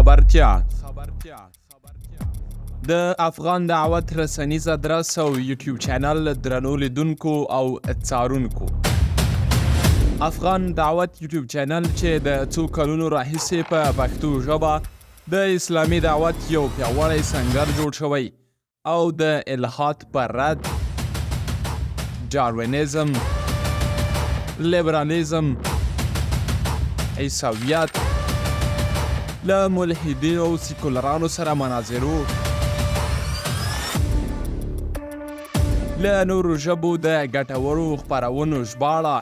خبرتيا د افغان دعوت رسنیز ادرس او یوټیوب چینل درنو لیدونکو او څارونکو افغان دعوت یوټیوب چینل چې د څو کلونو راهیسې په پښتو ژبه د اسلامي دعوت یو پیاوړی سنګر جوړ شوی او د الحاد پر رد جاروینیزم لیبرالیزم عیسویت له ملحدینو او سیکولرانو سره مناظرو له نورو ژبو د ګټورو خپرونو ژباړه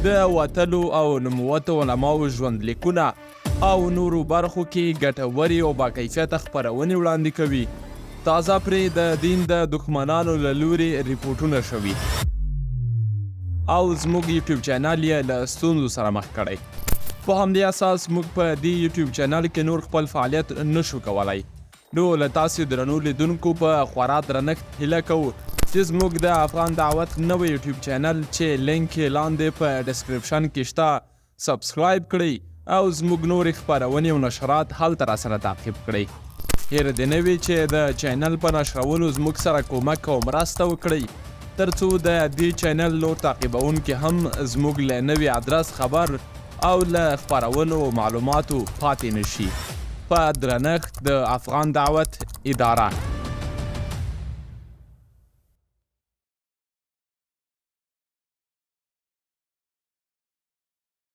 د وتلو او نوموتو علماو ژوندلیکونه او نورو برخو کې ګټورې او باکیفیته خپرونې وړاندې کوي. تازه پرې د دین د دښمنانو له لورې ریپورټونه شوي او زموږ یوټیوب چینل یې له ستونزو سره مخ کړی. په همدې اساس موږ په دې یوټیوب چینل کې نور خپل فعالیت نشو کولی. نو له تاسې درنو لیدونکو په خورا درنښت هیله کوو چې زموږ د افغان دعوت نوی یوټیوب چینل چې لینک یې لاندې په ډسکرپشن کې شته سبسکرایب کړئ او زموږ نورې خپرونې او نشرات هلته راسره تعقیب کړئ. هیله دې نه وي چې د چینل په نشرولو زموږ سره کومک او مرسته وکړئ تر څو د دې چینل نور تعقیبوونکي هم زموږ له نوي ادرس خبر او له خپرونو معلوماتو پاتې نشي. په درنښت د افغان دعوت اداره.